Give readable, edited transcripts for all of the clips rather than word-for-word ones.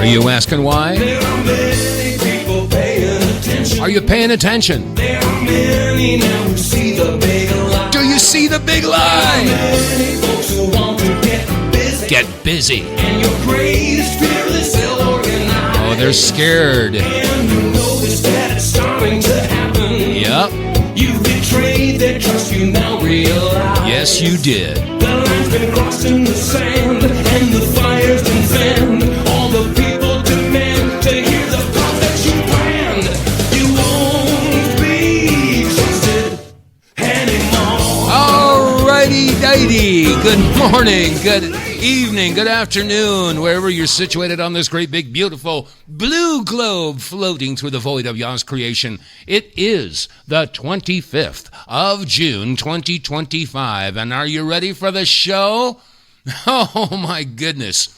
Are you asking why? There are many people paying attention. Are you paying attention? There are many now who see the big lie. Do you see the big lie? Many folks who want to get busy. Get busy. And your praise fearless, ill-organized. Oh, they're scared. And you notice that it's starting to happen. Yep. You've betrayed their trust, you now realize. Yes, you did. The line's been crossed in the sand, and the fire's been fanned. All the people demand to hear the plot that you planned. You won't be trusted anymore. Alrighty-dighty. Good morning, good evening, good afternoon, wherever you're situated on this great, big, beautiful blue globe floating through the void of Yah's creation. It is the 25th of June, 2025. And are you ready for the show? Oh, my goodness.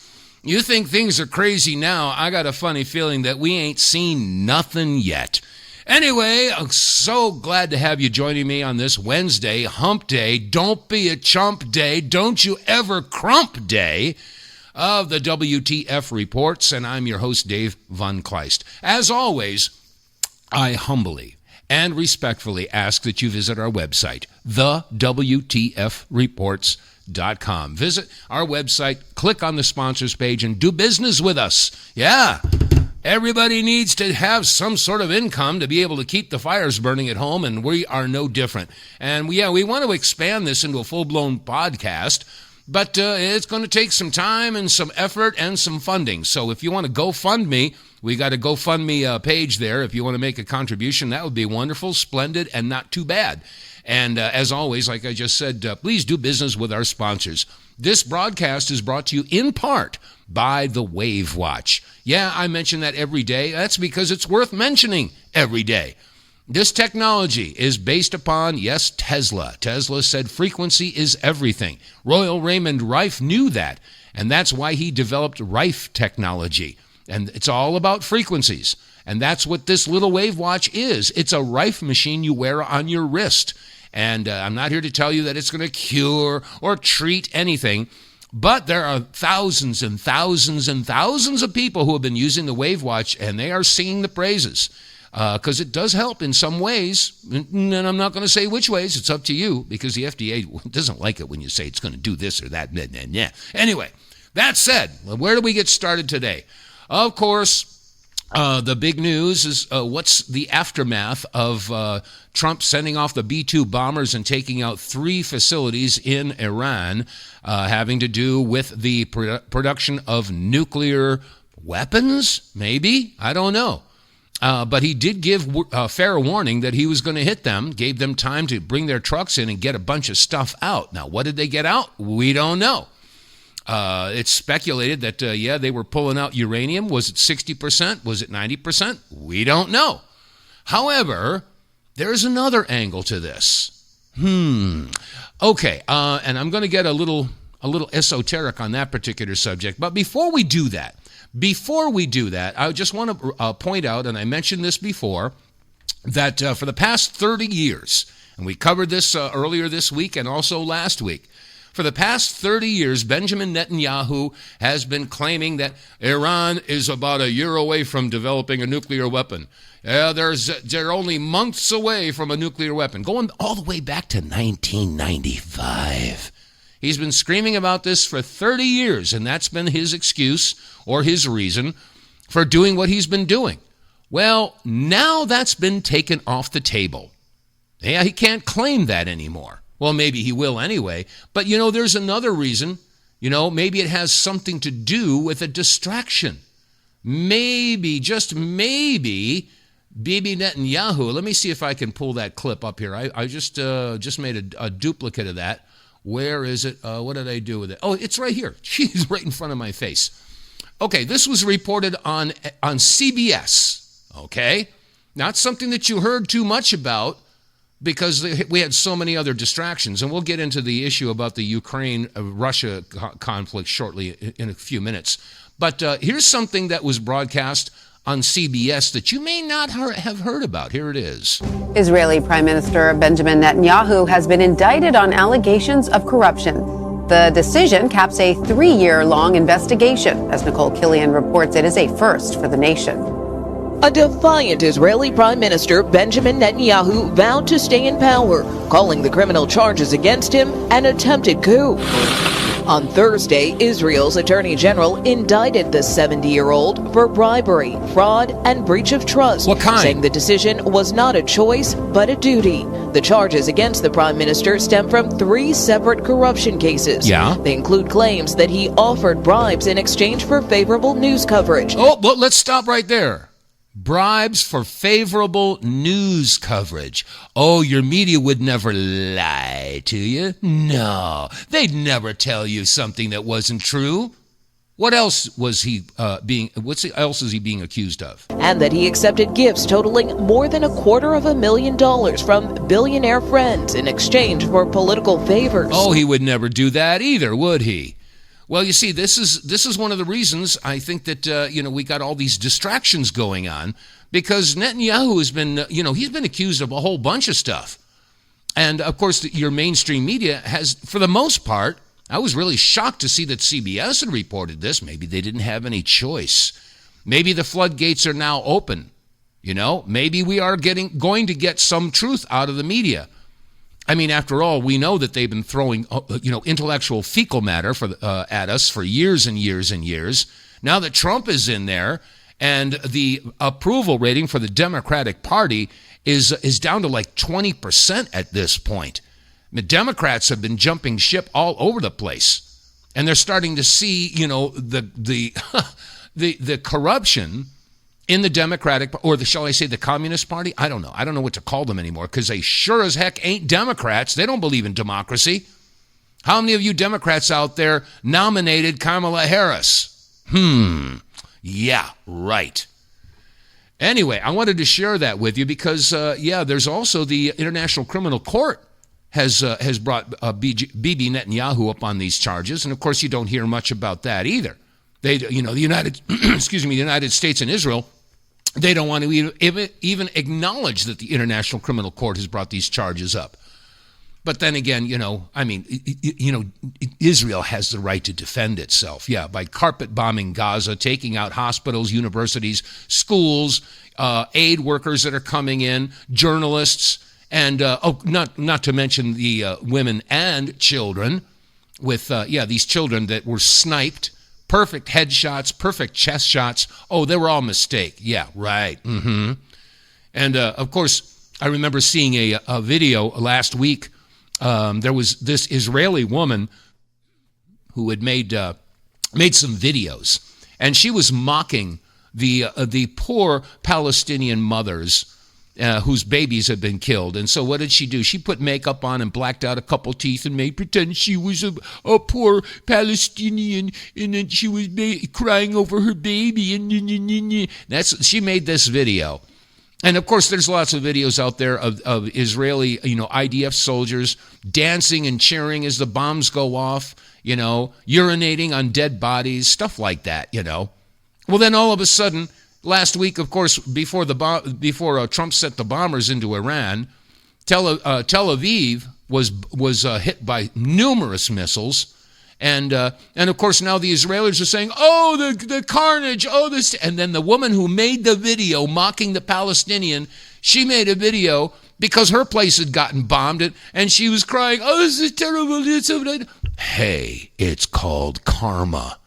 You think things are crazy now. I got a funny feeling that we ain't seen nothing yet. Anyway, I'm so glad to have you joining me on this Wednesday, hump day, don't be a chump day, don't you ever crump day of the WTF Reports, and I'm your host, Dave vonKleist. As always, I humbly and respectfully ask that you visit our website, TheWTFReports.com. Visit our website, click on the sponsors page, and do business with us. Yeah. Everybody needs to have some sort of income to be able to keep the fires burning at home, and we are no different. And we want to expand this into a full-blown podcast, but it's going to take some time and some effort and some funding. So if you want to GoFundMe, we got a GoFundMe page there. If you want to make a contribution, that would be wonderful, splendid, and not too bad. And as always, like I just said, please do business with our sponsors. This broadcast is brought to you in part by the Wave Watch. Yeah, I mention that every day. That's because it's worth mentioning every day. This technology is based upon, yes, Tesla. Tesla said frequency is everything. Royal Raymond Rife knew that, and that's why he developed Rife technology. And it's all about frequencies. And that's what this little Wave Watch is. It's a Rife machine you wear on your wrist. And I'm not here to tell you that it's going to cure or treat anything, but there are thousands and thousands and thousands of people who have been using the Wave Watch, and they are singing the praises because it does help in some ways. And I'm not going to say which ways. It's up to you because the FDA doesn't like it when you say it's going to do this or that. Anyway, that said, where do we get started today? Of course, the big news is what's the aftermath of Trump sending off the B-2 bombers and taking out 3 facilities in Iran having to do with the production of nuclear weapons, maybe? I don't know. But he did give fair warning that he was going to hit them, gave them time to bring their trucks in and get a bunch of stuff out. Now, what did they get out? We don't know. It's speculated that, they were pulling out uranium. Was it 60%? Was it 90%? We don't know. However, there's another angle to this. Okay, and I'm going to get a little esoteric on that particular subject. But before we do that, I just want to point out, and I mentioned this before, that for the past 30 years, and we covered this earlier this week and also last week, for the past 30 years, Benjamin Netanyahu has been claiming that Iran is about a year away from developing a nuclear weapon. They're only months away from a nuclear weapon, going all the way back to 1995. He's been screaming about this for 30 years, and that's been his excuse or his reason for doing what he's been doing. Well, now that's been taken off the table. Yeah, he can't claim that anymore. Well, maybe he will anyway. But, there's another reason. Maybe it has something to do with a distraction. Maybe, just maybe, Bibi Netanyahu. Let me see if I can pull that clip up here. I just made a duplicate of that. Where is it? What did I do with it? Oh, it's right here. She's right in front of my face. Okay, this was reported on CBS. Okay? Not something that you heard too much about, because we had so many other distractions. And we'll get into the issue about the Ukraine-Russia conflict shortly in a few minutes. But here's something that was broadcast on CBS that you may not have heard about. Here it is. Israeli Prime Minister Benjamin Netanyahu has been indicted on allegations of corruption. The decision caps a 3-year-long investigation. As Nicole Killian reports, it is a first for the nation. A defiant Israeli Prime Minister Benjamin Netanyahu vowed to stay in power, calling the criminal charges against him an attempted coup. On Thursday, Israel's Attorney General indicted the 70-year-old for bribery, fraud, and breach of trust, What kind? saying the decision was not a choice, but a duty. The charges against the Prime Minister stem from 3 separate corruption cases. Yeah? They include claims that he offered bribes in exchange for favorable news coverage. Oh, well, let's stop right there. Bribes for favorable news coverage. Oh, your media would never lie to you. No, they'd never tell you something that wasn't true. What else was he else is he being accused of? And that he accepted gifts totaling more than $250,000 from billionaire friends in exchange for political favors. Oh, he would never do that either, would he? Well, you see, this is one of the reasons I think that we got all these distractions going on, because Netanyahu has been he's been accused of a whole bunch of stuff, and of course your mainstream media has, for the most part. I was really shocked to see that CBS had reported this. Maybe they didn't have any choice. Maybe the floodgates are now open. Maybe we are going to get some truth out of the media. I mean, after all, we know that they've been throwing, intellectual fecal matter at us for years and years and years. Now that Trump is in there, and the approval rating for the Democratic Party is down to like 20% at this point. The Democrats have been jumping ship all over the place, and they're starting to see, the corruption in the Democratic, or shall I say the Communist Party? I don't know. I don't know what to call them anymore, because they sure as heck ain't Democrats. They don't believe in democracy. How many of you Democrats out there nominated Kamala Harris? Yeah, right. Anyway, I wanted to share that with you because, there's also the International Criminal Court has brought Bibi Netanyahu up on these charges, and of course you don't hear much about that either. The United, the United States and Israel, they don't want to even acknowledge that the International Criminal Court has brought these charges up. But then again, Israel has the right to defend itself, by carpet bombing Gaza, taking out hospitals, universities, schools, aid workers that are coming in, journalists, and not to mention the women and children with, these children that were sniped. Perfect headshots, perfect chest shots. Oh, they were all mistake. Yeah, right. And, of course, I remember seeing a video last week. There was this Israeli woman who had made some videos, and she was mocking the poor Palestinian mothers whose babies had been killed. And so what did she do? She put makeup on and blacked out a couple teeth and made pretend she was a poor Palestinian, and then she was crying over her baby. And she made this video. And of course, there's lots of videos out there of Israeli, IDF soldiers dancing and cheering as the bombs go off, urinating on dead bodies, stuff like that, Well, then all of a sudden, last week, of course, before Trump sent the bombers into Iran, Tel Aviv was hit by numerous missiles. And of course, now the Israelis are saying, oh, the carnage, oh, this. And then the woman who made the video mocking the Palestinian, she made a video because her place had gotten bombed, and she was crying, oh, this is terrible. Hey, it's called karma.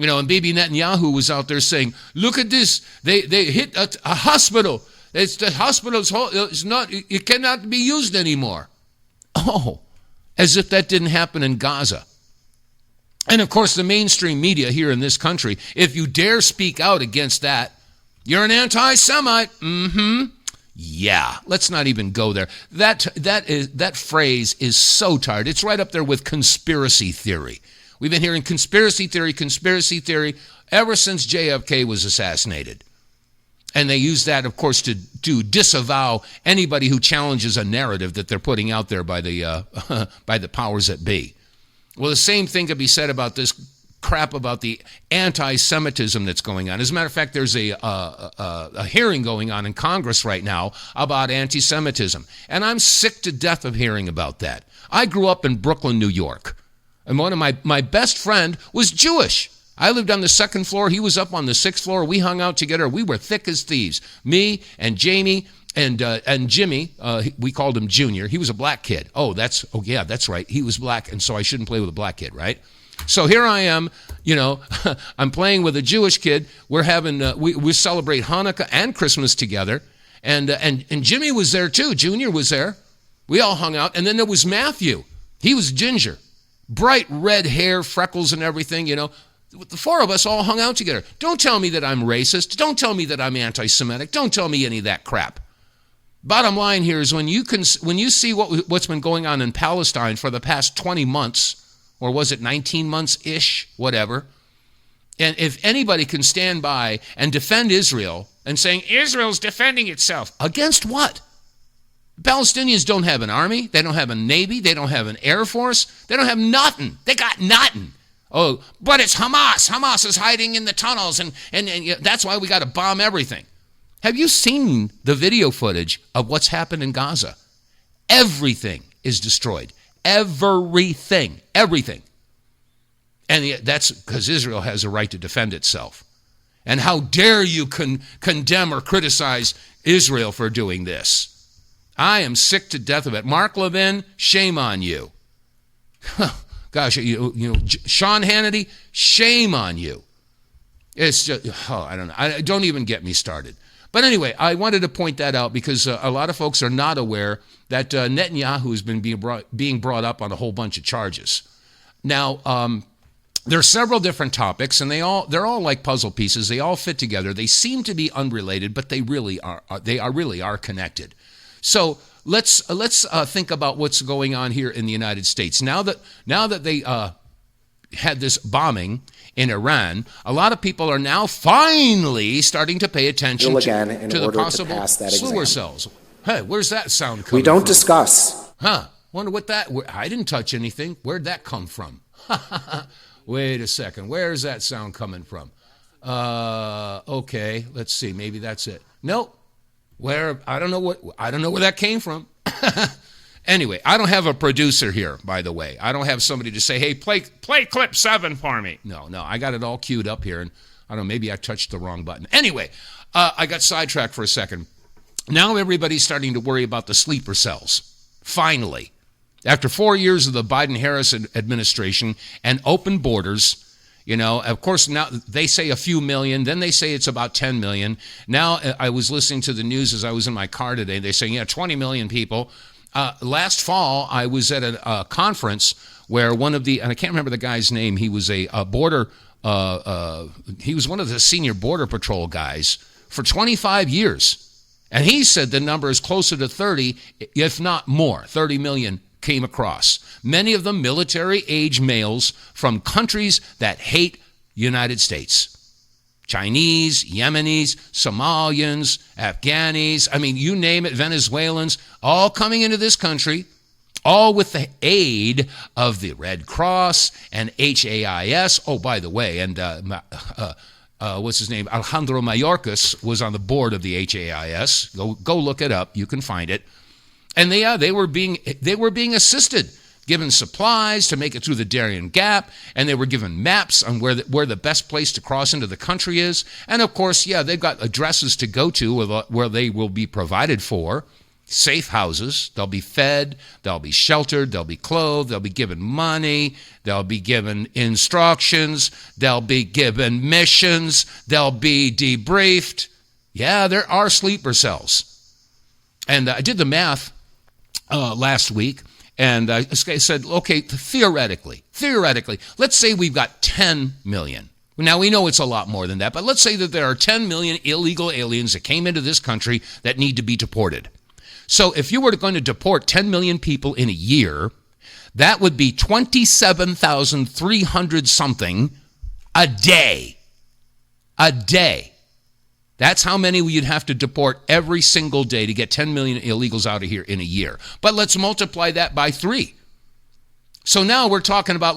And Bibi Netanyahu was out there saying, look at this. They hit a hospital. The hospital's it cannot be used anymore. Oh, as if that didn't happen in Gaza. And, of course, the mainstream media here in this country, if you dare speak out against that, you're an anti-Semite. Yeah, let's not even go there. That phrase is so tired. It's right up there with conspiracy theory. We've been hearing conspiracy theory ever since JFK was assassinated. And they use that, of course, to disavow anybody who challenges a narrative that they're putting out there by the powers that be. Well, the same thing could be said about this crap about the anti-Semitism that's going on. As a matter of fact, there's a hearing going on in Congress right now about anti-Semitism. And I'm sick to death of hearing about that. I grew up in Brooklyn, New York. And one of my best friend was Jewish. I lived on the second floor. He was up on the sixth floor. We hung out together. We were thick as thieves. Me and Jamie and Jimmy, we called him Junior. He was a black kid. Oh, yeah, that's right. He was black, and so I shouldn't play with a black kid, right? So here I am, I'm playing with a Jewish kid. We're having, we celebrate Hanukkah and Christmas together. And Jimmy was there too. Junior was there. We all hung out. And then there was Matthew. He was ginger. Bright red hair, freckles and everything, The four of us all hung out together. Don't tell me that I'm racist. Don't tell me that I'm anti-Semitic. Don't tell me any of that crap. Bottom line here is when you see what's been going on in Palestine for the past 20 months, or was it 19 months-ish, whatever, and if anybody can stand by and defend Israel and saying Israel's defending itself, against what? Palestinians don't have an army. They don't have a navy. They don't have an air force. They don't have nothing. They got nothing. Oh, but it's Hamas. Hamas is hiding in the tunnels, and that's why we got to bomb everything. Have you seen the video footage of what's happened in Gaza? Everything is destroyed. Everything. And that's because Israel has a right to defend itself. And how dare you condemn or criticize Israel for doing this? I am sick to death of it. Mark Levin, shame on you. Gosh, Sean Hannity, shame on you. It's just, I don't know. Don't even get me started. But anyway, I wanted to point that out because a lot of folks are not aware that Netanyahu has been being brought up on a whole bunch of charges. Now, there are several different topics, and they're all like puzzle pieces. They all fit together. They seem to be unrelated, but they really are. They really are connected. So let's think about what's going on here in the United States. Now that they had this bombing in Iran, a lot of people are now finally starting to pay attention to the possible slewer cells. Hey, where's that sound coming from? We don't discuss. Wonder what that... I didn't touch anything. Where'd that come from? Wait a second. Where's that sound coming from? Okay, let's see. Maybe that's it. Nope. I don't know where that came from. Anyway, I don't have a producer here, by the way. I don't have somebody to say, hey, play clip 7 for me. No, I got it all queued up here, and I don't know, maybe I touched the wrong button. Anyway, I got sidetracked for a second. Now everybody's starting to worry about the sleeper cells. Finally. After 4 years of the Biden-Harris administration and open borders, of course, now they say a few million, then they say it's about 10 million. Now I was listening to the news as I was in my car today. They're saying, 20 million people. Last fall, I was at a conference where one of and I can't remember the guy's name, he was he was one of the senior Border Patrol guys for 25 years. And he said the number is closer to 30, if not more, 30 million came across. Many of them military-age males from countries that hate United States. Chinese, Yemenis, Somalians, Afghanis, you name it, Venezuelans, all coming into this country, all with the aid of the Red Cross and HAIS. Oh, by the way, and what's his name? Alejandro Mayorkas was on the board of the HAIS. Go look it up. You can find it. And they were being assisted, given supplies to make it through the Darien Gap, and they were given maps on where the best place to cross into the country is. And of course, they've got addresses to go to where they will be provided for, safe houses. They'll be fed, they'll be sheltered, they'll be clothed, they'll be given money, they'll be given instructions, they'll be given missions, they'll be debriefed. Yeah, there are sleeper cells. And I did the math last week. And I said, okay, theoretically, let's say we've got 10 million. Now, we know it's a lot more than that, but let's say that there are 10 million illegal aliens that came into this country that need to be deported. So if you were going to deport 10 million people in a year, that would be 27,300 something a day. A day. That's how many you'd have to deport every single day to get 10 million illegals out of here in a year. But let's multiply that by 3. So now we're talking about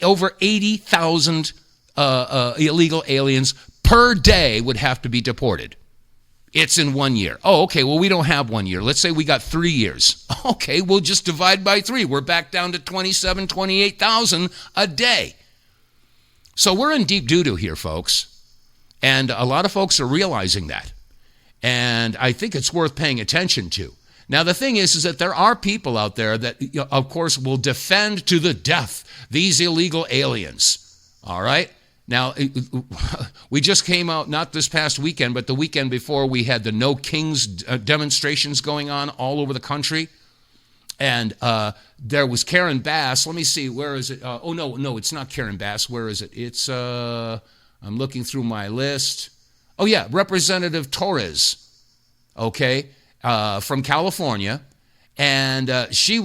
over 80,000 illegal aliens per day would have to be deported It's in 1 year. Oh, okay, well, we don't have 1 year. Let's say we got 3 years. Okay, we'll just divide by 3. We're back down to 27,000, 28,000 a day. So we're in deep doo-doo here, folks. And a lot of folks are realizing that. And I think it's worth paying attention to. Now, the thing is that there are people out there that, of course, will defend to the death these illegal aliens. All right? Now, we just came out, not this past weekend, but the weekend before, we had the No Kings demonstrations going on all over the country. And there was Karen Bass. Let me see, where is it? No, it's not Karen Bass. Where is it? It's, I'm looking through my list. Oh, yeah, Representative Torres, okay, from California. And she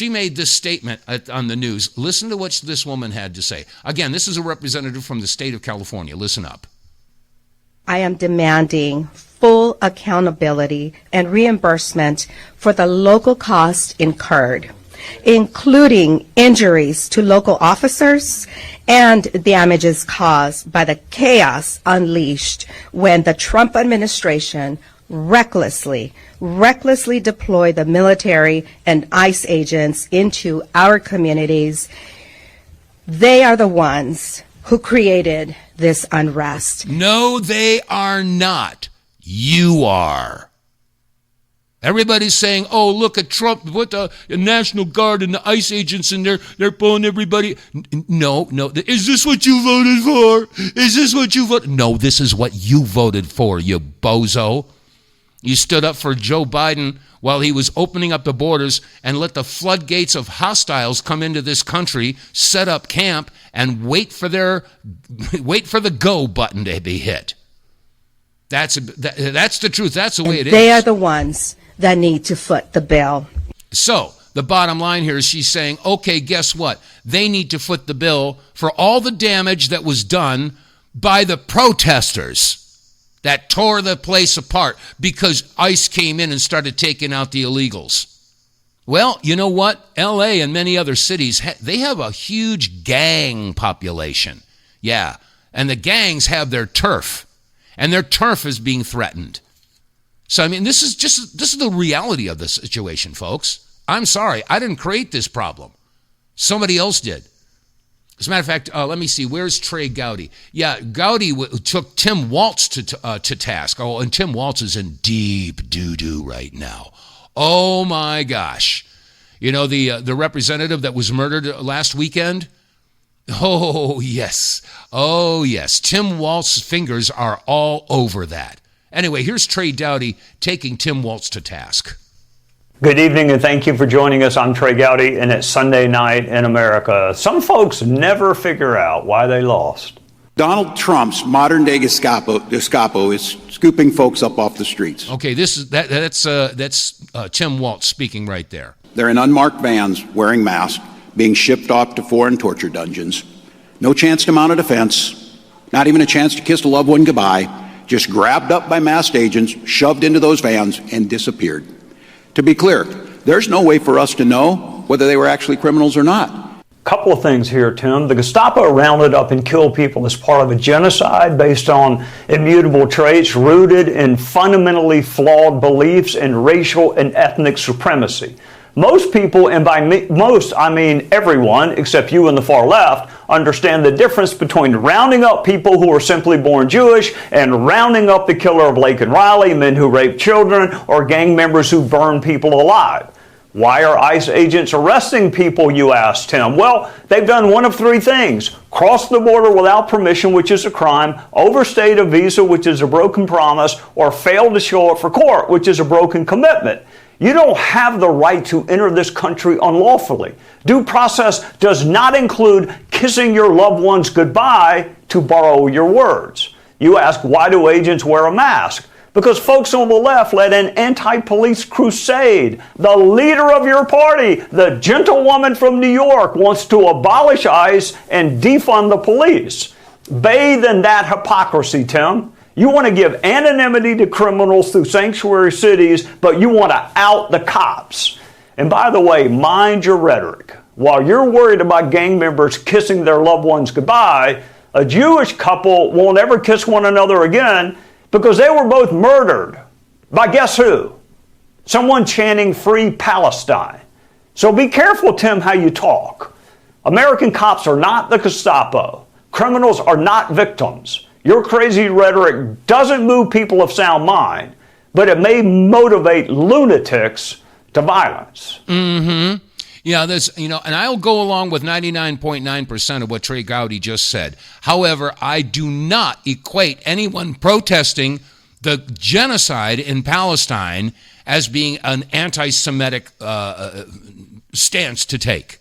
made this statement on the news. Listen to what this woman had to say. Again, this is a representative from the state of California. Listen up. I am demanding full accountability and reimbursement for the local costs incurred, including injuries to local officers and damages caused by the chaos unleashed when the Trump administration recklessly deploy the military and ICE agents into our communities. They are the ones who created this unrest. No, they are not. You are. Everybody's saying, oh, look at Trump, what the National Guard and the ICE agents in there, they're pulling everybody. No. Is this what you voted for? Is this what you voted? No, this is what you voted for, you bozo. You stood up for Joe Biden while he was opening up the borders and let the floodgates of hostiles come into this country, set up camp, and wait for the go button to be hit. That's the truth. That's the way it is. They are the ones that need to foot the bill. So the bottom line here is she's saying, okay, guess what? They need to foot the bill for all the damage that was done by the protesters that tore the place apart because ICE came in and started taking out the illegals. Well, you know what? L.A. and many other cities, they have a huge gang population. Yeah, and the gangs have their turf, and their turf is being threatened. So, I mean, this is the reality of the situation, folks. I'm sorry, I didn't create this problem. Somebody else did. As a matter of fact, let me see. Where's Trey Goudy? Yeah, Goudy took Tin Watz to task. Oh, and Tin Watz is in deep doo-doo right now. Oh, my gosh. You know, the representative that was murdered last weekend? Oh, yes. Oh, yes. Tin Watz's fingers are all over that. Anyway, here's Trey Goudy taking Tin Watz to task. Good evening, and thank you for joining us. I'm Trey Goudy, and it's Sunday night in America. Some folks never figure out why they lost. Donald Trump's modern-day Gestapo is scooping folks up off the streets. Okay, that's Tin Watz speaking right there. They're in unmarked vans, wearing masks, being shipped off to foreign torture dungeons. No chance to mount a defense, not even a chance to kiss a loved one goodbye, just grabbed up by masked agents, shoved into those vans, and disappeared. To be clear, there's no way for us to know whether they were actually criminals or not. Couple of things here, Tim. The Gestapo rounded up and killed people as part of a genocide based on immutable traits rooted in fundamentally flawed beliefs in racial and ethnic supremacy. Most people, and by most I mean everyone except you and the far left, understand the difference between rounding up people who are simply born Jewish and rounding up the killer of Lake and Riley, men who rape children, or gang members who burn people alive. Why are ICE agents arresting people, you ask, Tim? Well, they've done one of three things. Cross the border without permission, which is a crime, overstayed a visa, which is a broken promise, or failed to show up for court, which is a broken commitment. You don't have the right to enter this country unlawfully. Due process does not include kissing your loved ones goodbye, to borrow your words. You ask, why do agents wear a mask? Because folks on the left led an anti-police crusade. The leader of your party, the gentlewoman from New York, wants to abolish ICE and defund the police. Bathe in that hypocrisy, Tim. You want to give anonymity to criminals through sanctuary cities, but you want to out the cops. And by the way, mind your rhetoric. While you're worried about gang members kissing their loved ones goodbye, a Jewish couple won't ever kiss one another again because they were both murdered By guess who? Someone chanting Free Palestine. So be careful, Tim, how you talk. American cops are not the Gestapo. Criminals are not victims. Your crazy rhetoric doesn't move people of sound mind, but it may motivate lunatics to violence. Mm-hmm. Yeah, and I'll go along with 99.9% of what Trey Goudy just said. However, I do not equate anyone protesting the genocide in Palestine as being an anti-Semitic stance to take.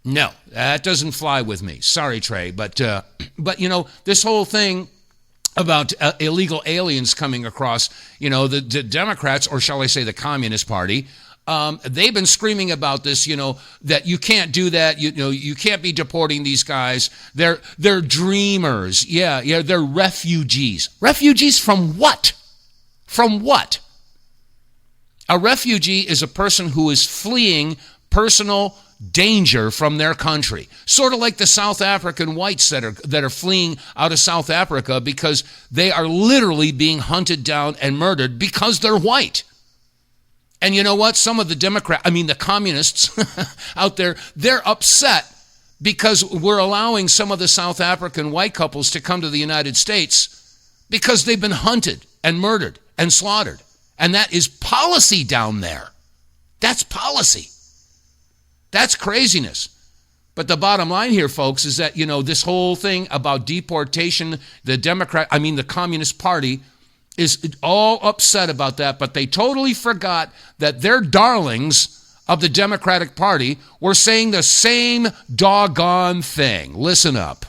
No, that doesn't fly with me. Sorry, Trey, but this whole thing about illegal aliens coming across, the Democrats, or shall I say the Communist Party, they've been screaming about this, that you can't do that. You can't be deporting these guys. They're dreamers. Yeah, they're refugees. Refugees from what? From what? A refugee is a person who is fleeing personal danger from their country. Sort of like the South African whites that are fleeing out of South Africa because they are literally being hunted down and murdered because they're white. And you know what? Some of the communists out there, they're upset because we're allowing some of the South African white couples to come to the United States because they've been hunted and murdered and slaughtered. And that is policy down there. That's policy. That's craziness. But the bottom line here, folks, is that, this whole thing about deportation, the Communist Party is all upset about that, but they totally forgot that their darlings of the Democratic Party were saying the same doggone thing. Listen up.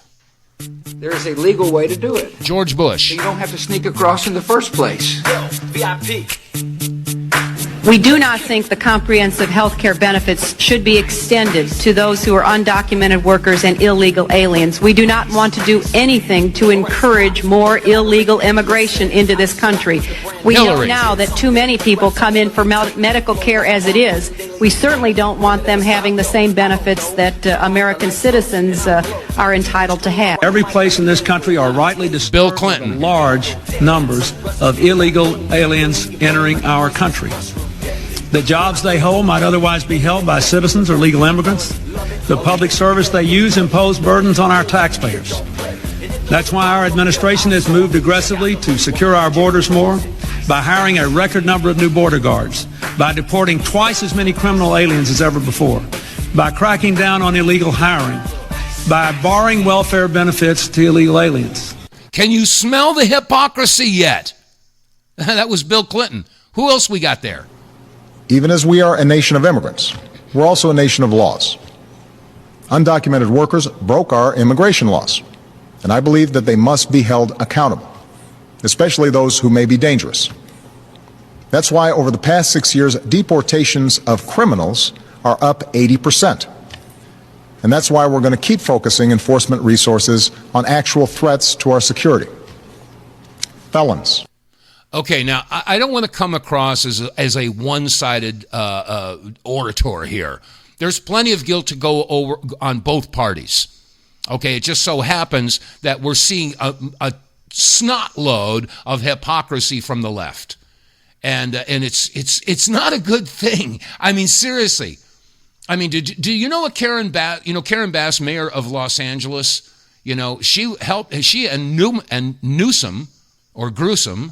There is a legal way to do it. George Bush. So you don't have to sneak across in the first place. VIP. We do not think the comprehensive health care benefits should be extended to those who are undocumented workers and illegal aliens. We do not want to do anything to encourage more illegal immigration into this country. We know now that too many people come in for medical care as it is. We certainly don't want them having the same benefits that American citizens are entitled to have. Every place in this country are rightly disturbed Bill Clinton. Large numbers of illegal aliens entering our country. The jobs they hold might otherwise be held by citizens or legal immigrants. The public service they use impose burdens on our taxpayers. That's why our administration has moved aggressively to secure our borders more, by hiring a record number of new border guards, by deporting twice as many criminal aliens as ever before, by cracking down on illegal hiring, by barring welfare benefits to illegal aliens. Can you smell the hypocrisy yet? That was Bill Clinton. Who else we got there? Even as we are a nation of immigrants, we're also a nation of laws. Undocumented workers broke our immigration laws, and I believe that they must be held accountable, especially those who may be dangerous. That's why over the past 6 years, deportations of criminals are up 80%. And that's why we're going to keep focusing enforcement resources on actual threats to our security. Felons. Okay, now, I don't want to come across as a one-sided orator here. There's plenty of guilt to go over on both parties. Okay, it just so happens that we're seeing a snot load of hypocrisy from the left. And it's not a good thing. I mean, seriously. I mean, do you know what Karen Bass, mayor of Los Angeles, she and Newsom, or Gruesome,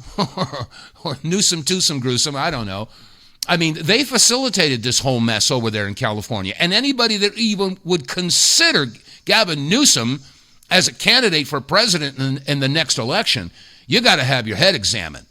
or Newsom, Twosome, Gruesome, I don't know. I mean, they facilitated this whole mess over there in California. And anybody that even would consider Gavin Newsom as a candidate for president in the next election, you got to have your head examined.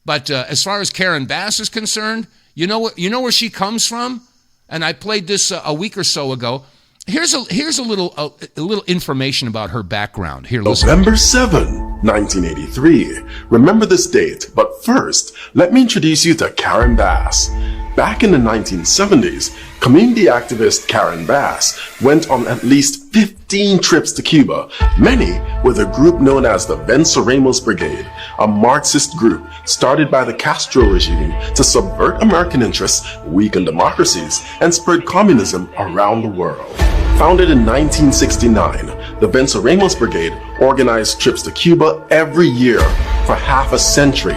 But as far as Karen Bass is concerned, you know where she comes from? And I played this a week or so ago. Here's a little information about her background. Here, listen. November 7, 1983. Remember this date, but first, let me introduce you to Karen Bass. Back in the 1970s, community activist Karen Bass went on at least 15 trips to Cuba, many with a group known as the Venceremos Brigade, a Marxist group started by the Castro regime to subvert American interests, weaken democracies, and spread communism around the world. Founded in 1969, the Venceremos Brigade organized trips to Cuba every year for half a century.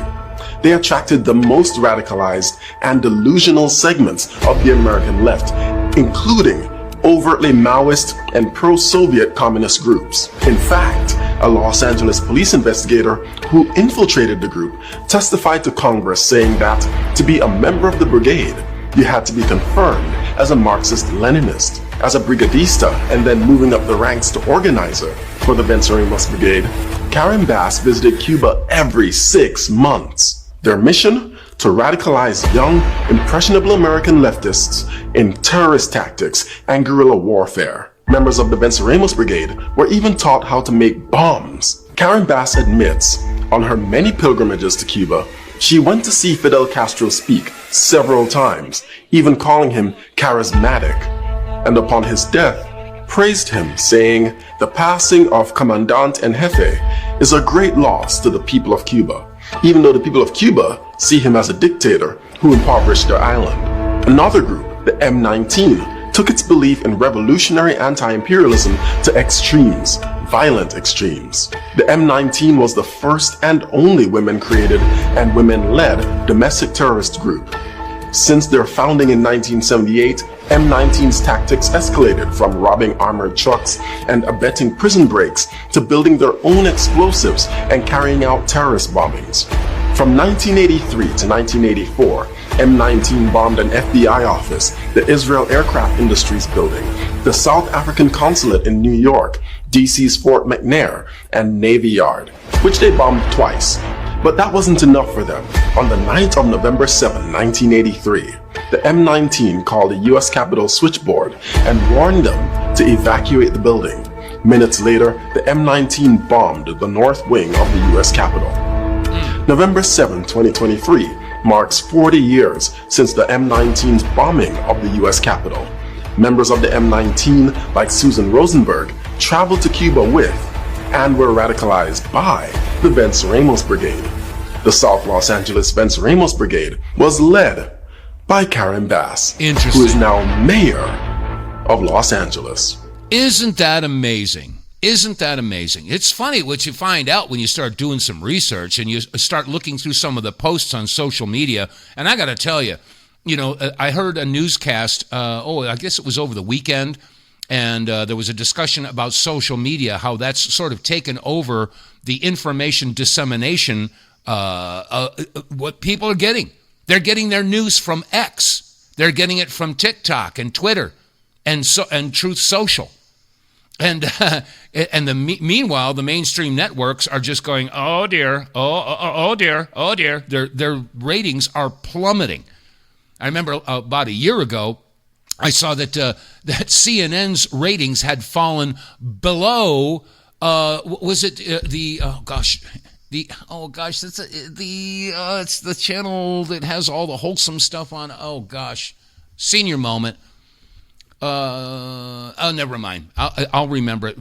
they attracted the most radicalized and delusional segments of the American left, including overtly Maoist and pro-Soviet communist groups. In fact, a Los Angeles police investigator who infiltrated the group testified to Congress saying that to be a member of the brigade, you had to be confirmed as a Marxist-Leninist, as a brigadista, and then moving up the ranks to organizer for the Venceremos Brigade. Karen Bass visited Cuba every 6 months. Their mission? To radicalize young, impressionable American leftists in terrorist tactics and guerrilla warfare. Members of the Venceremos Brigade were even taught how to make bombs. Karen Bass admits, on her many pilgrimages to Cuba, she went to see Fidel Castro speak several times, even calling him charismatic, and upon his death, praised him, saying, "The passing of Commandant en Jefe is a great loss to the people of Cuba, even though the people of Cuba see him as a dictator who impoverished their island." Another group, the M19, took its belief in revolutionary anti-imperialism to extremes, violent extremes. The M19 was the first and only women-created and women-led domestic terrorist group. Since their founding in 1978, M19's tactics escalated from robbing armored trucks and abetting prison breaks to building their own explosives and carrying out terrorist bombings. From 1983 to 1984, M19 bombed an FBI office, the Israel Aircraft Industries building, the South African consulate in New York, DC's Fort McNair, and Navy Yard, which they bombed twice. But that wasn't enough for them. On the night of November 7, 1983, the M19 called the U.S. Capitol switchboard and warned them to evacuate the building. Minutes later, the M19 bombed the north wing of the U.S. Capitol. November 7, 2023 marks 40 years since the M19's bombing of the U.S. Capitol. Members of the M19, like Susan Rosenberg, traveled to Cuba with and were radicalized by the Venceremos Brigade. The South Los Angeles Venceremos Brigade was led by Karen Bass, who is now mayor of Los Angeles. Isn't that amazing? Isn't that amazing? It's funny what you find out when you start doing some research and you start looking through some of the posts on social media. And I got to tell you, I heard a newscast, I guess it was over the weekend, and there was a discussion about social media, how that's sort of taken over the information dissemination, what people are getting. They're getting their news from X. They're getting it from TikTok and Twitter and Truth Social. And meanwhile, the mainstream networks are just going, oh dear, oh dear, oh dear. Their ratings are plummeting. I remember about a year ago, I saw that CNN's ratings had fallen below. It's the channel that has all the wholesome stuff on. Oh gosh, senior moment. Never mind. I'll remember it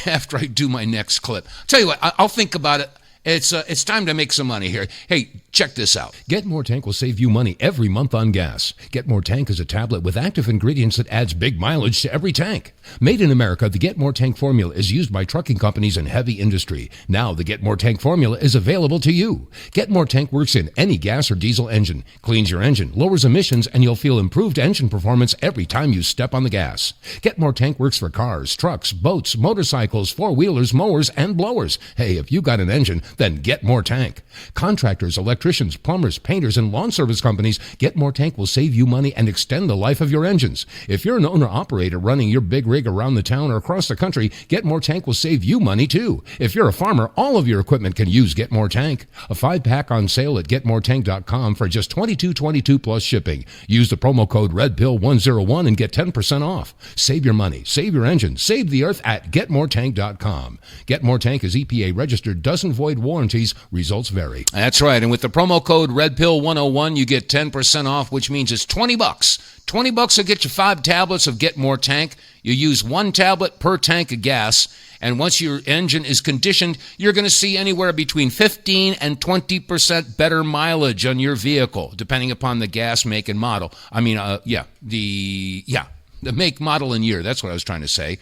after I do my next clip. Tell you what, I'll think about it. It's time to make some money here. Hey, check this out. Get More Tank will save you money every month on gas. Get More Tank is a tablet with active ingredients that adds big mileage to every tank. Made in America, the Get More Tank formula is used by trucking companies and heavy industry. Now the Get More Tank formula is available to you. Get More Tank works in any gas or diesel engine, cleans your engine, lowers emissions, and you'll feel improved engine performance every time you step on the gas. Get More Tank works for cars, trucks, boats, motorcycles, four-wheelers, mowers, and blowers. Hey, if you got an engine, then Get More Tank. Contractors, electricians, plumbers, painters, and lawn service companies, Get More Tank will save you money and extend the life of your engines. If you're an owner-operator running your big rig around the town or across the country, Get More Tank will save you money too. If you're a farmer, all of your equipment can use Get More Tank. A 5-pack on sale at GetMoreTank.com for just $22.22 plus shipping. Use the promo code REDPILL101 and get 10% off. Save your money, save your engine, save the earth at GetMoreTank.com. Get More Tank is EPA registered, doesn't void warranties, results vary. That's right, and with the promo code REDPILL101, you get 10% off, which means it's $20. $20 will get you 5 tablets of Get More Tank. You use 1 tablet per tank of gas, and once your engine is conditioned, you're going to see anywhere between 15 and 20% better mileage on your vehicle, depending upon the gas, make, and model. The make, model, and year. That's what I was trying to say.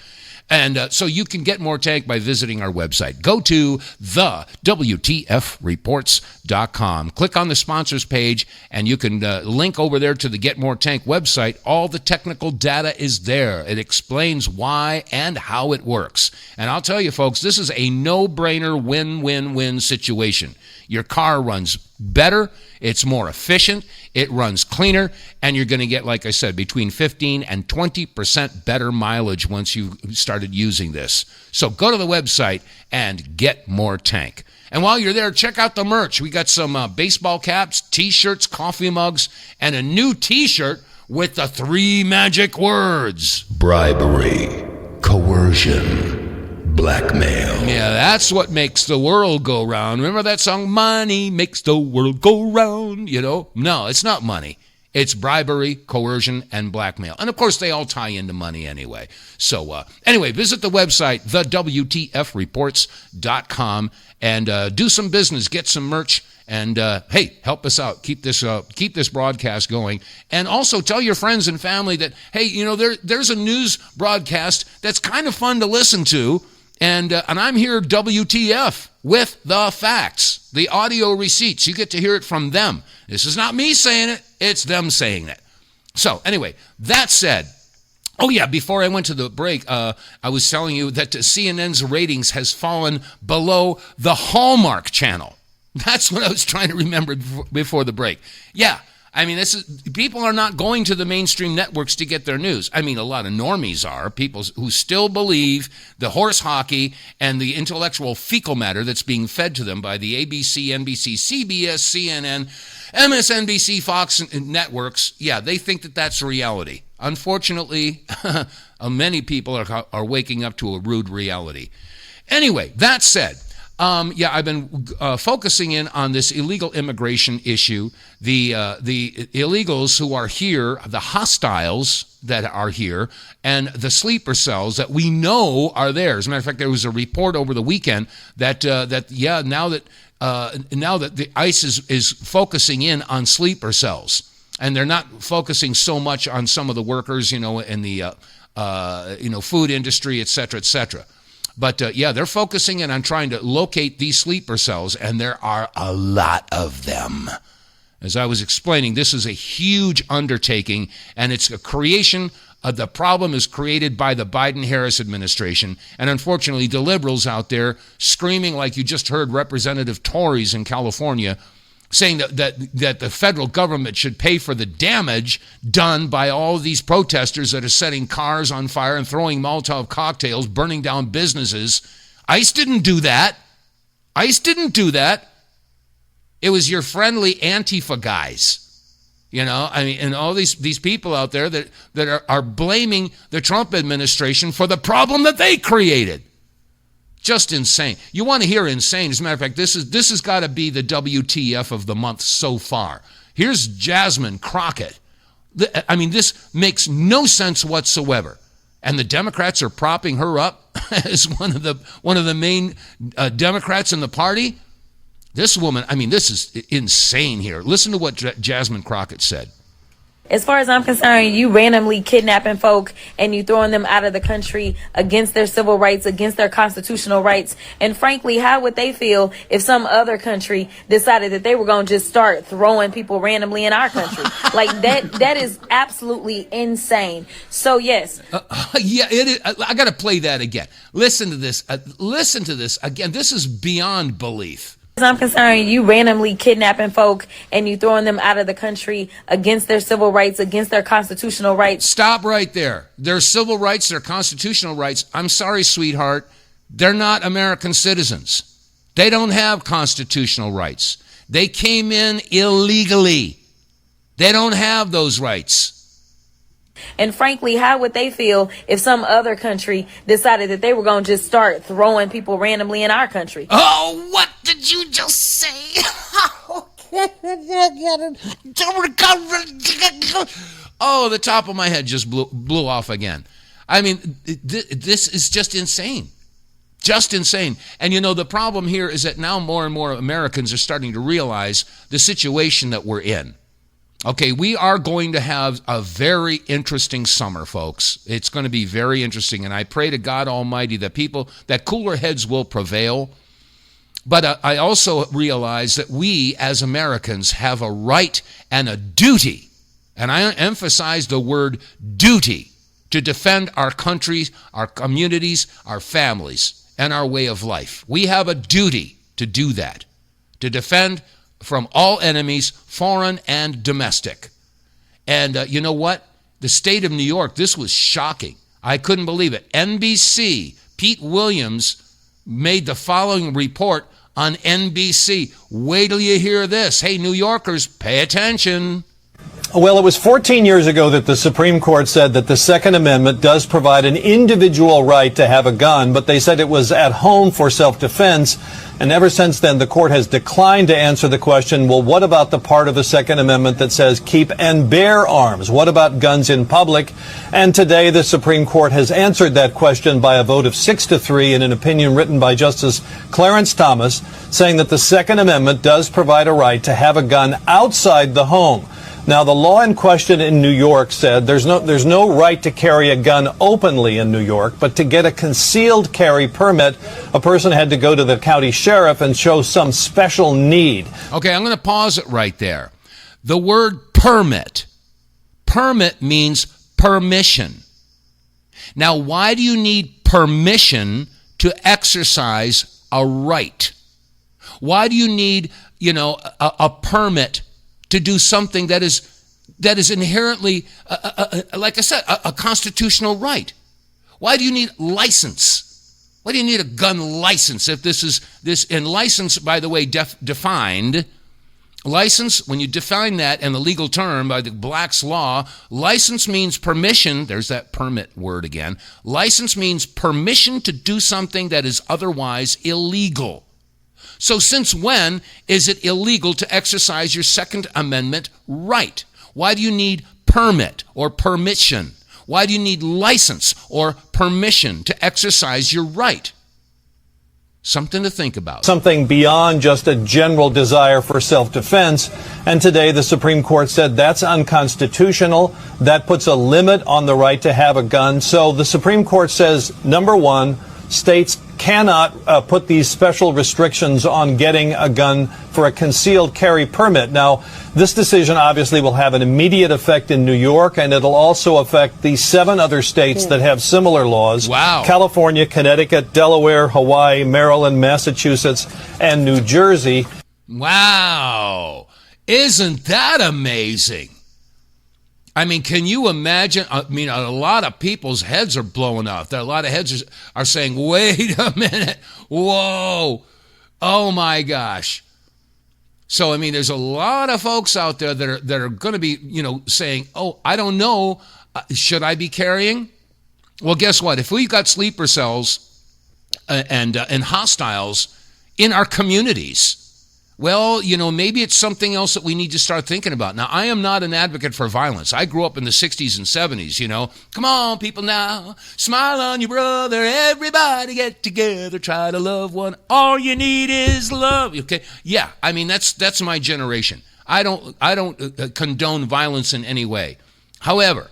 And so you can get more tank by visiting our website. Go to TheWTFReports.com. Click on the sponsors page, and you can link over there to the Get More Tank website. All the technical data is there. It explains why and how it works. And I'll tell you, folks, this is a no-brainer win-win-win situation. Your car runs better, it's more efficient, it runs cleaner, and you're going to get, like I said, between 15 and 20% better mileage once you started using this. So go to the website and get more tank. And while you're there, check out the merch. We got some baseball caps, T-shirts, coffee mugs, and a new T-shirt with the 3 magic words: bribery, coercion, blackmail. Yeah, that's what makes the world go round. Remember that song, Money Makes the World Go Round? You know, no, it's not money. It's bribery, coercion, and blackmail. And, of course, they all tie into money anyway. So, anyway, visit the website, TheWTFReports.com, and do some business, get some merch, and, hey, help us out. Keep this broadcast going. And also tell your friends and family that, hey, you know, there's a news broadcast that's kind of fun to listen to, and I'm here, WTF, with the facts, the audio receipts. You get to hear it from them. This is not me saying it. It's them saying it. So anyway, that said, oh yeah, before I went to the break, I was telling you that CNN's ratings has fallen below the Hallmark Channel. That's what I was trying to remember before the break. Yeah. I mean, people are not going to the mainstream networks to get their news. I mean, a lot of normies are, people who still believe the horse hockey and the intellectual fecal matter that's being fed to them by the ABC, NBC, CBS, CNN, MSNBC, Fox networks. Yeah, they think that that's reality. Unfortunately, many people are waking up to a rude reality. Anyway, that said, I've been focusing in on this illegal immigration issue, the illegals who are here, the hostiles that are here, and the sleeper cells that we know are there. As a matter of fact, there was a report over the weekend that now that the ICE is focusing in on sleeper cells, and they're not focusing so much on some of the workers, in the food industry, et cetera, et cetera. But, they're focusing in on trying to locate these sleeper cells, and there are a lot of them. As I was explaining, this is a huge undertaking, and it's a creation of the problem is created by the Biden-Harris administration. And unfortunately, the liberals out there screaming like you just heard Representative Torres in California saying that the federal government should pay for the damage done by all of these protesters that are setting cars on fire and throwing Molotov cocktails, burning down businesses. ICE didn't do that. ICE didn't do that. It was your friendly Antifa guys. And all these people out there that are blaming the Trump administration for the problem that they created. Just insane. You want to hear insane? As a matter of fact, this has got to be the WTF of the month so far. Here's Jasmine Crockett. I mean, this makes no sense whatsoever. And the Democrats are propping her up as one of the main Democrats in the party. This woman, I mean, this is insane here. Listen to what Jasmine Crockett said. As far as I'm concerned, you randomly kidnapping folk and you throwing them out of the country against their civil rights, against their constitutional rights. And frankly, how would they feel if some other country decided that they were going to just start throwing people randomly in our country? Like that is absolutely insane. So yes. It is. I got to play that again. Listen to this. Listen to this again. This is beyond belief. As I'm concerned, you randomly kidnapping folk and you throwing them out of the country against their civil rights, against their constitutional rights. Stop right there. Their civil rights, their constitutional rights. I'm sorry, sweetheart. They're not American citizens. They don't have constitutional rights. They came in illegally. They don't have those rights. And frankly, how would they feel if some other country decided that they were going to just start throwing people randomly in our country? Oh, what did you just say? Oh, the top of my head just blew off again. I mean, this is just insane. Just insane. And the problem here is that now more and more Americans are starting to realize the situation that we're in. Okay, we are going to have a very interesting summer, folks. It's going to be very interesting, and I pray to God Almighty that cooler heads will prevail. But I also realize that we as Americans have a right and a duty, and I emphasize the word duty, to defend our countries, our communities, our families, and our way of life. We have a duty to do that, to defend from all enemies, foreign and domestic. And you know what? The state of New York, this was shocking. I couldn't believe it. NBC, Pete Williams made the following report on NBC. Wait till you hear this. Hey, New Yorkers, pay attention. Well, it was 14 years ago that the Supreme Court said that the Second Amendment does provide an individual right to have a gun, but they said it was at home for self-defense. And ever since then, the court has declined to answer the question, well, what about the part of the Second Amendment that says keep and bear arms? What about guns in public? And today, the Supreme Court has answered that question by a vote of 6-3 in an opinion written by Justice Clarence Thomas, saying that the Second Amendment does provide a right to have a gun outside the home. Now, the law in question in New York said there's no right to carry a gun openly in New York, but to get a concealed carry permit, a person had to go to the county sheriff and show some special need. Okay, I'm going to pause it right there. The word permit. Permit means permission. Now, why do you need permission to exercise a right? Why do you need, a permit to do something that is inherently, like I said, a constitutional right? Why do you need license? Why do you need a gun license if and license, by the way, defined, license, when you define that in the legal term by the Black's Law, license means permission. There's that permit word again. License means permission to do something that is otherwise illegal. So since when is it illegal to exercise your Second Amendment right? Why do you need permit or permission? Why do you need license or permission to exercise your right? Something to think about. Something beyond just a general desire for self-defense. And today the Supreme Court said that's unconstitutional. That puts a limit on the right to have a gun. So the Supreme Court says, number one, states cannot put these special restrictions on getting a gun for a concealed carry permit. Now, this decision obviously will have an immediate effect in New York, and it'll also affect the 7 other states that have similar laws. Wow. California, Connecticut, Delaware, Hawaii, Maryland, Massachusetts, and New Jersey. Wow. Isn't that amazing? I mean, can you imagine? I mean, a lot of people's heads are blowing off. A lot of heads are saying, wait a minute. Whoa. Oh, my gosh. So, I mean, there's a lot of folks out there that are going to be, saying, oh, I don't know. Should I be carrying? Well, guess what? If we've got sleeper cells and hostiles in our communities, well, maybe it's something else that we need to start thinking about. Now, I am not an advocate for violence. I grew up in the 60s and 70s, Come on, people now. Smile on your brother. Everybody get together. Try to love one. All you need is love. Okay? Yeah, I mean, that's my generation. I don't condone violence in any way. However,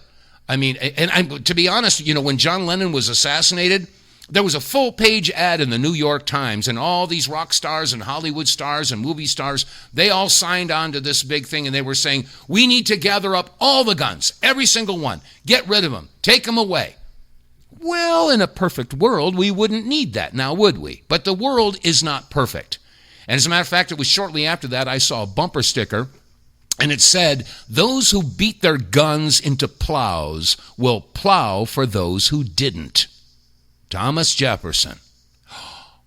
I mean, and to be honest, when John Lennon was assassinated, there was a full-page ad in the New York Times, and all these rock stars and Hollywood stars and movie stars, they all signed on to this big thing, and they were saying, we need to gather up all the guns, every single one, get rid of them, take them away. Well, in a perfect world, we wouldn't need that now, would we? But the world is not perfect. And as a matter of fact, it was shortly after that I saw a bumper sticker, and it said, those who beat their guns into plows will plow for those who didn't. Thomas Jefferson.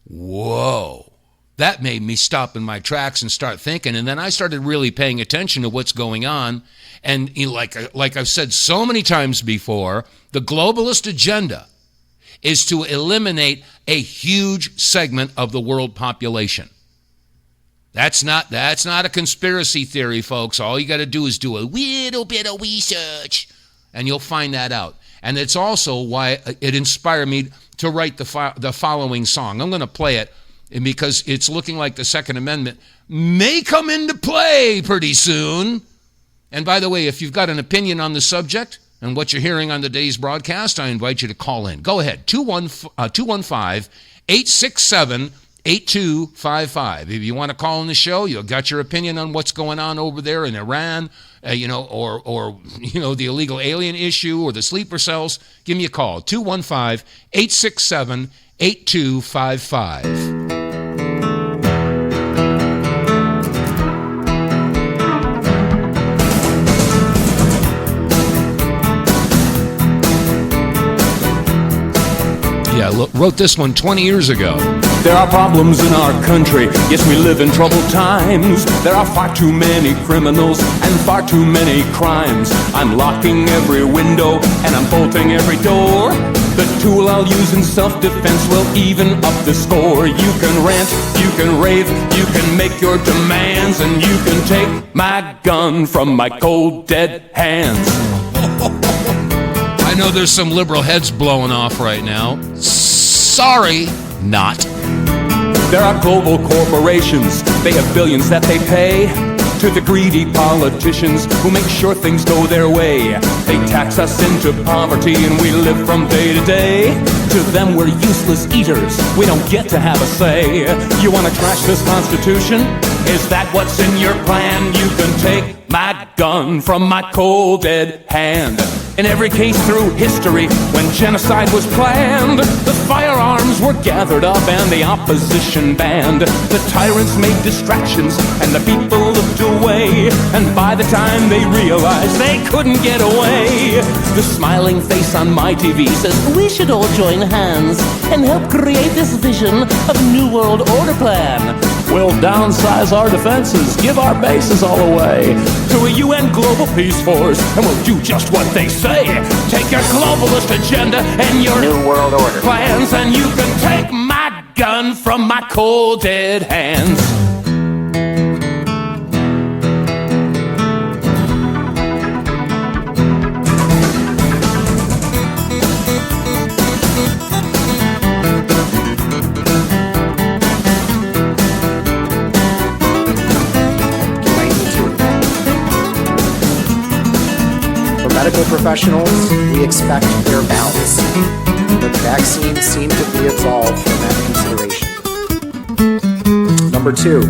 Whoa. That made me stop in my tracks and start thinking. And then I started really paying attention to what's going on. And like I've said so many times before, the globalist agenda is to eliminate a huge segment of the world population. That's not a conspiracy theory, folks. All you got to do is do a little bit of research, and you'll find that out. And it's also why it inspired me to write the following song. I'm going to play it because it's looking like the Second Amendment may come into play pretty soon. And by the way, if you've got an opinion on the subject and what you're hearing on the day's broadcast, I invite you to call in. Go ahead, 215-867-8255. If you want to call in the show, you've got your opinion on what's going on over there in Iran, or the illegal alien issue or the sleeper cells, give me a call, 215-867-8255. Yeah, wrote this one 20 years ago. There are problems in our country. Yes, we live in troubled times. There are far too many criminals and far too many crimes. I'm locking every window and I'm bolting every door. The tool I'll use in self-defense will even up the score. You can rant, you can rave, you can make your demands, and you can take my gun from my cold, dead hands. I know there's some liberal heads blowing off right now. Sorry, not. There are global corporations. They have billions that they pay to the greedy politicians who make sure things go their way. They tax us into poverty and we live from day to day. To them we're useless eaters. We don't get to have a say. You want to trash this Constitution? Is that what's in your plan? You can take my gun from my cold dead hand. In every case through history, when genocide was planned, the firearms were gathered up and the opposition banned. The tyrants made distractions and the people looked away. And by the time they realized they couldn't get away, the smiling face on my TV says, we should all join hands and help create this vision of a new world order plan. We'll downsize our defenses, give our bases all away to a UN global peace force, and we'll do just what they say. Take your globalist agenda and your new world order plans, and you can take my gun from my cold dead hands. Medical professionals, we expect fair balance, but vaccines seem to be absolved from that consideration. Number 2,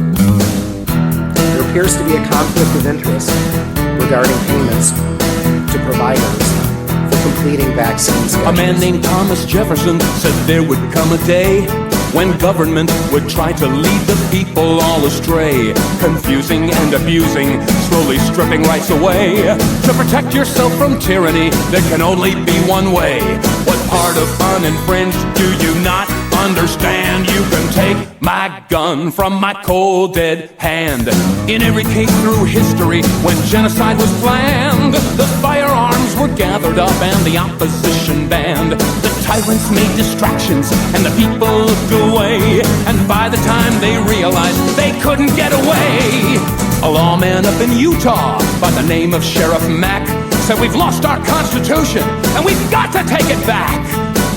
there appears to be a conflict of interest regarding payments to providers for completing vaccine schedules. A man named Thomas Jefferson said there would come a day when government would try to lead the people all astray, confusing and abusing, slowly stripping rights away. To protect yourself from tyranny, there can only be one way. What part of uninfringed do you not understand? You can take my gun from my cold dead hand. In every case through history, when genocide was planned, the firearms were gathered up and the opposition banned. The tyrants made distractions and the people looked away. And by the time they realized they couldn't get away, a lawman up in Utah by the name of Sheriff Mack said we've lost our Constitution and we've got to take it back.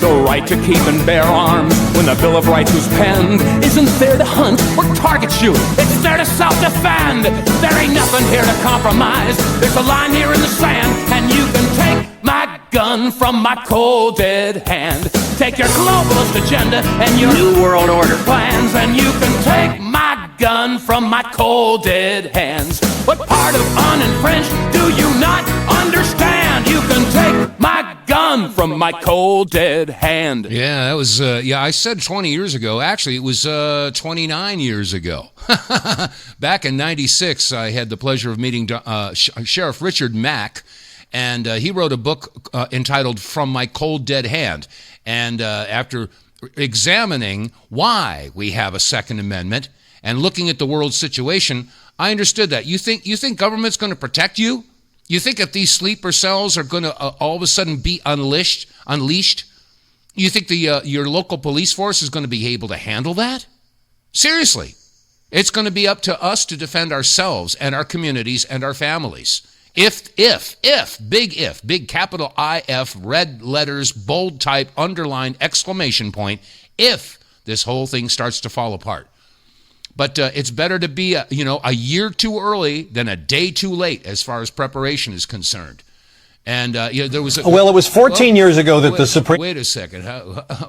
The right to keep and bear arms when the Bill of Rights was penned isn't there to hunt or target shoot, it's there to self-defend. There ain't nothing here to compromise. There's a line here in the sand, and you can take my gun from my cold dead hand. Take your globalist agenda and your new world order plans, and you can take my gun from my cold dead hands. What part of uninfringed do you not understand? You can take my gun from my cold dead hand. Yeah, that was, I said 20 years ago. Actually, it was 29 years ago. Back in 96, I had the pleasure of meeting Sheriff Richard Mack, and he wrote a book entitled From My Cold Dead Hand. And after examining why we have a Second Amendment and looking at the world situation, I understood that. You think government's going to protect you? You think if these sleeper cells are going to all of a sudden be unleashed, you think your local police force is going to be able to handle that? Seriously, it's going to be up to us to defend ourselves and our communities and our families. If, big capital IF, red letters, bold type, underline, exclamation point, if this whole thing starts to fall apart. But it's better to be, a year too early than a day too late as far as preparation is concerned. And there was it was 14 years ago that the Supreme... Wait a second.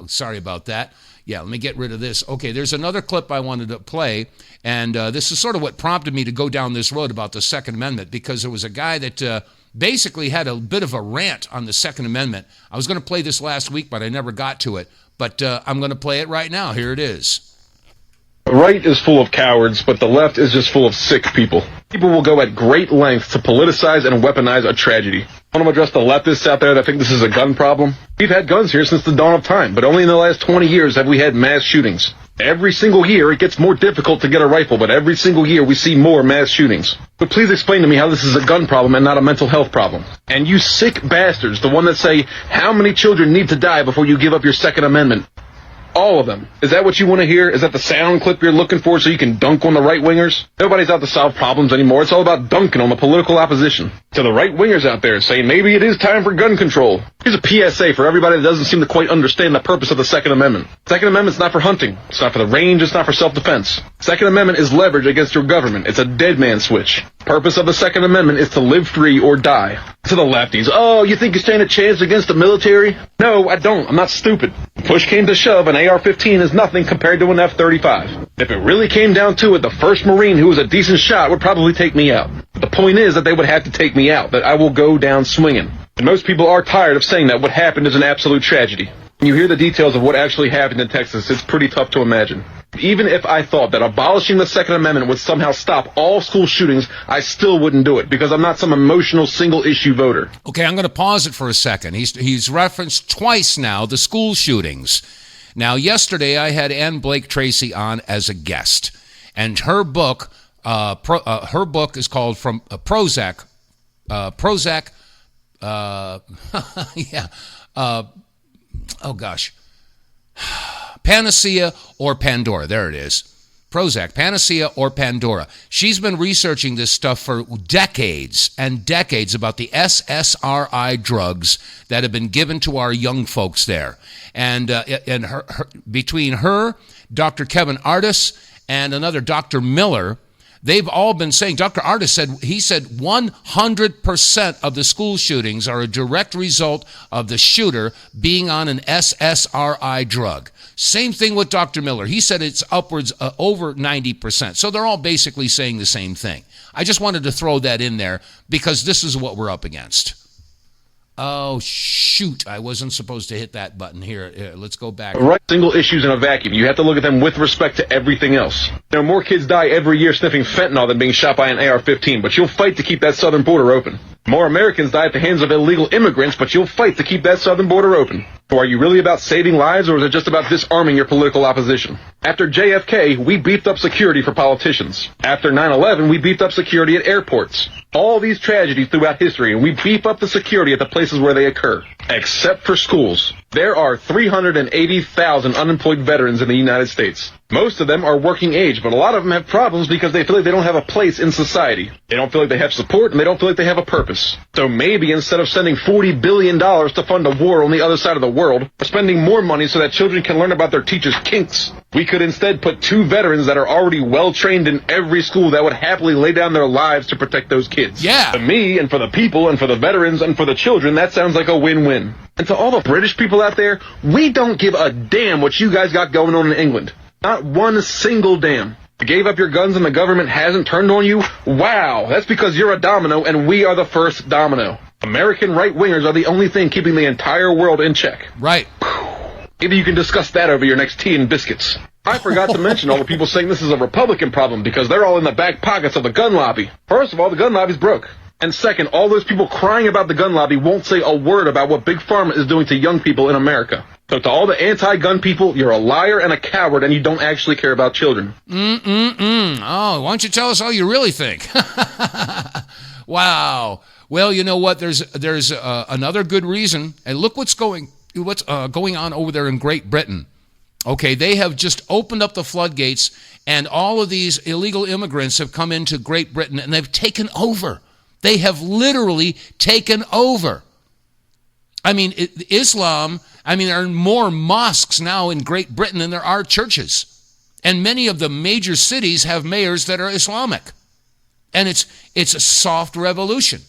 Sorry about that. Yeah, let me get rid of this. Okay, there's another clip I wanted to play, and this is sort of what prompted me to go down this road about the Second Amendment, because there was a guy that basically had a bit of a rant on the Second Amendment. I was going to play this last week, but I never got to it. But I'm going to play it right now. Here it is. The right is full of cowards, but the left is just full of sick people. People will go at great lengths to politicize and weaponize a tragedy. I want to address the leftists out there that think this is a gun problem. We've had guns here since the dawn of time, but only in the last 20 years have we had mass shootings. Every single year, it gets more difficult to get a rifle, but every single year we see more mass shootings. But please explain to me how this is a gun problem and not a mental health problem. And you sick bastards, the one that say, how many children need to die before you give up your Second Amendment? All of them. Is that what you want to hear? Is that the sound clip you're looking for so you can dunk on the right-wingers? Nobody's out to solve problems anymore. It's all about dunking on the political opposition. To the right-wingers out there saying maybe it is time for gun control. Here's a PSA for everybody that doesn't seem to quite understand the purpose of the Second Amendment. Second Amendment's not for hunting. It's not for the range. It's not for self-defense. Second Amendment is leverage against your government. It's a dead man switch. Purpose of the Second Amendment is to live free or die. To the lefties, oh, you think you stand a chance against the military? No, I don't. I'm not stupid. Push came to shove, an AR-15 is nothing compared to an F-35. If it really came down to it, the first Marine who was a decent shot would probably take me out. But the point is that they would have to take me out, that I will go down swinging. And most people are tired of saying that what happened is an absolute tragedy. When you hear the details of what actually happened in Texas, it's pretty tough to imagine. Even if I thought that abolishing the Second Amendment would somehow stop all school shootings, I still wouldn't do it, because I'm not some emotional single-issue voter. Okay, I'm going to pause it for a second. He's referenced twice now the school shootings. Now, yesterday I had Ann Blake Tracy on as a guest, and her book is called From Prozac. Panacea or Pandora. There it is. Prozac, Panacea or Pandora. She's been researching this stuff for decades and decades about the SSRI drugs that have been given to our young folks there. And between her, Dr. Kevin Artis, and another Dr. Miller, they've all been saying, Dr. Artis said 100% of the school shootings are a direct result of the shooter being on an SSRI drug. Same thing with Dr. Miller. He said it's upwards over 90%. So they're all basically saying the same thing. I just wanted to throw that in there because this is what we're up against. Oh, shoot. I wasn't supposed to hit that button. Here, let's go back. Right, single issues in a vacuum. You have to look at them with respect to everything else. More kids die every year sniffing fentanyl than being shot by an AR-15, but you'll fight to keep that southern border open. More Americans die at the hands of illegal immigrants, but you'll fight to keep that southern border open. So are you really about saving lives, or is it just about disarming your political opposition? After JFK, we beefed up security for politicians. After 9/11, we beefed up security at airports. All these tragedies throughout history, and we beef up the security at the places where they occur. Except for schools. There are 380,000 unemployed veterans in the United States. Most of them are working age, but a lot of them have problems because they feel like they don't have a place in society. They don't feel like they have support, and they don't feel like they have a purpose. So maybe instead of sending $40 billion to fund a war on the other side of the world, or spending more money so that children can learn about their teachers' kinks, we could instead put 2 veterans that are already well-trained in every school that would happily lay down their lives to protect those kids. Yeah. To me, and for the people, and for the veterans, and for the children, that sounds like a win-win. And to all the British people out there, we don't give a damn what you guys got going on in England. Not one single damn. You gave up your guns and the government hasn't turned on you? Wow, that's because you're a domino and we are the first domino. American right-wingers are the only thing keeping the entire world in check. Right. Maybe you can discuss that over your next tea and biscuits. I forgot to mention all the people saying this is a Republican problem because they're all in the back pockets of the gun lobby. First of all, the gun lobby's broke. And second, all those people crying about the gun lobby won't say a word about what Big Pharma is doing to young people in America. So to all the anti-gun people, you're a liar and a coward, and you don't actually care about children. Oh, why don't you tell us how you really think? Wow. Well, you know what? There's another good reason. And look what's going on over there in Great Britain. Okay, they have just opened up the floodgates, and all of these illegal immigrants have come into Great Britain, and they've taken over. They have literally taken over. I mean, Islam, there are more mosques now in Great Britain than there are churches. And many of the major cities have mayors that are Islamic. And it's a soft revolution.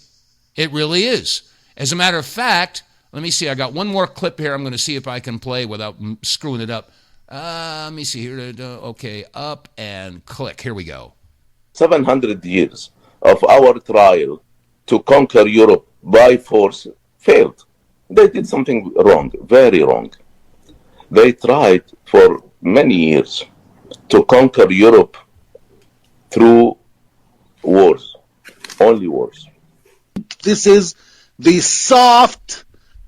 It really is. As a matter of fact, let me see. I got one more clip here. I'm going to see if I can play without screwing it up. Let me see here. Okay, up and click. Here we go. 700 years of our trial to conquer Europe by force failed. They did something wrong, very wrong. They tried for many years to conquer Europe through wars, only wars. This is the soft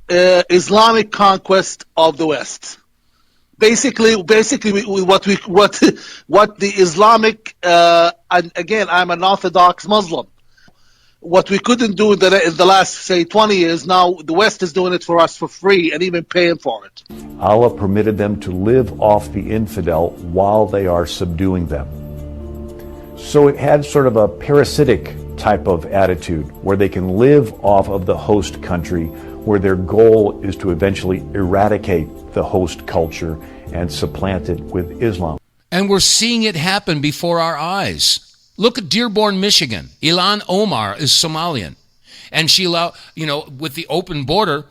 Islamic conquest of the West. Basically, what the Islamic and again, I'm an Orthodox Muslim. What we couldn't do in the last, say, 20 years, now the West is doing it for us for free and even paying for it. Allah permitted them to live off the infidel while they are subduing them. So it had sort of a parasitic type of attitude where they can live off of the host country, where their goal is to eventually eradicate the host culture and supplant it with Islam. And we're seeing it happen before our eyes. Look at Dearborn, Michigan. Ilhan Omar is Somalian. And she with the open border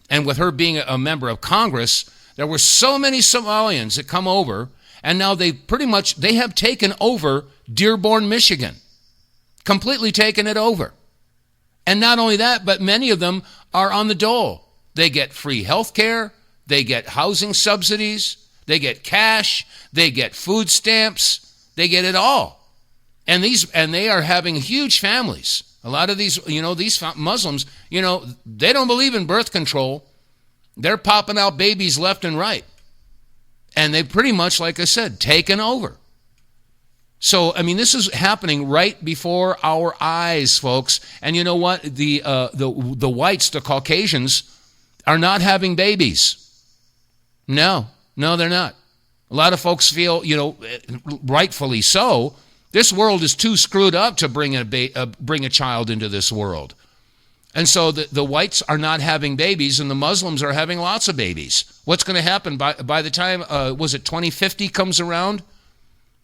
and with her being a member of Congress, there were so many Somalians that come over, and now they have taken over Dearborn, Michigan. Completely taken it over. And not only that, but many of them are on the dole. They get free health care, they get housing subsidies, they get cash, they get food stamps, they get it all. And they are having huge families. A lot of these Muslims, they don't believe in birth control. They're popping out babies left and right. And they've pretty much, like I said, taken over. So, this is happening right before our eyes, folks. And you know what? The whites, the Caucasians, are not having babies. No, they're not. A lot of folks feel, rightfully so, this world is too screwed up to bring a child into this world. And so the whites are not having babies, and the Muslims are having lots of babies. What's going to happen by the time, 2050 comes around?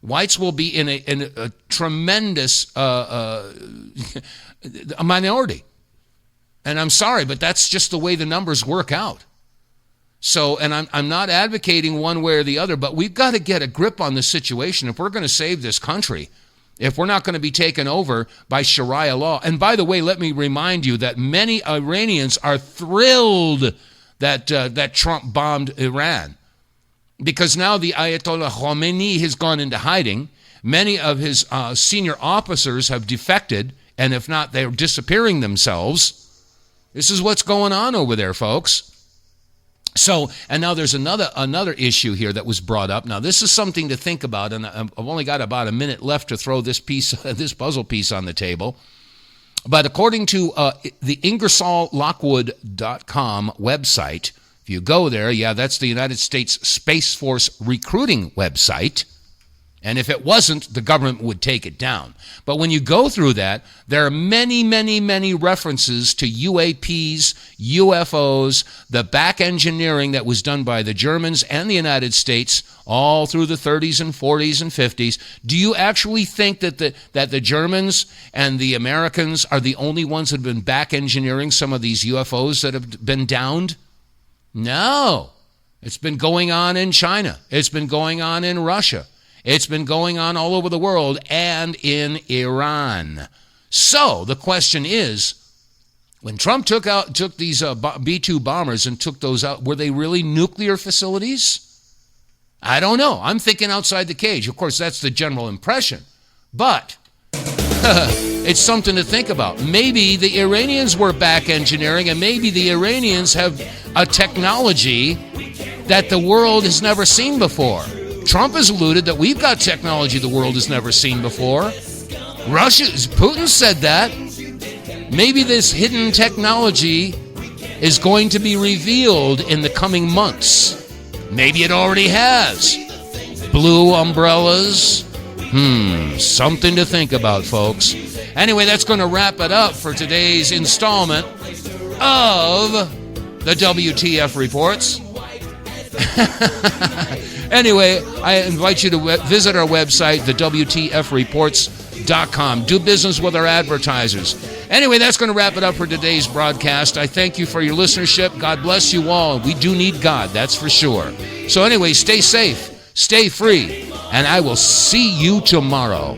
Whites will be in a tremendous a minority. And I'm sorry, but that's just the way the numbers work out. So, and I'm not advocating one way or the other, but we've got to get a grip on the situation if we're going to save this country, if we're not going to be taken over by Sharia law. And by the way, let me remind you that many Iranians are thrilled that Trump bombed Iran, because now the Ayatollah Khomeini has gone into hiding. Many of his senior officers have defected, and if not, they're disappearing themselves. This is what's going on over there, folks. So, and now there's another issue here that was brought up. Now, this is something to think about, and I've only got about a minute left to throw this puzzle piece on the table. But according to the IngersollLockwood.com website, if you go there, that's the United States Space Force recruiting website. And if it wasn't, the government would take it down. But when you go through that, there are many, many, many references to UAPs, UFOs, the back engineering that was done by the Germans and the United States all through the 30s and 40s and 50s. Do you actually think that the Germans and the Americans are the only ones that have been back engineering some of these UFOs that have been downed? No. It's been going on in China. It's been going on in Russia. It's been going on all over the world and in Iran. So the question is, when Trump took these B-2 bombers and took those out, were they really nuclear facilities? I don't know. I'm thinking outside the cage. Of course, that's the general impression. But it's something to think about. Maybe the Iranians were back engineering, and maybe the Iranians have a technology that the world has never seen before. Trump has alluded that we've got technology the world has never seen before. Putin said that. Maybe this hidden technology is going to be revealed in the coming months. Maybe it already has. Blue umbrellas. Something to think about, folks. Anyway, that's going to wrap it up for today's installment of the WTF Reports. Anyway, I invite you to visit our website, TheWTFReports.com. Do business with our advertisers. Anyway, that's going to wrap it up for today's broadcast. I thank you for your listenership. God bless you all. We do need God, that's for sure. So anyway, stay safe, stay free, and I will see you tomorrow.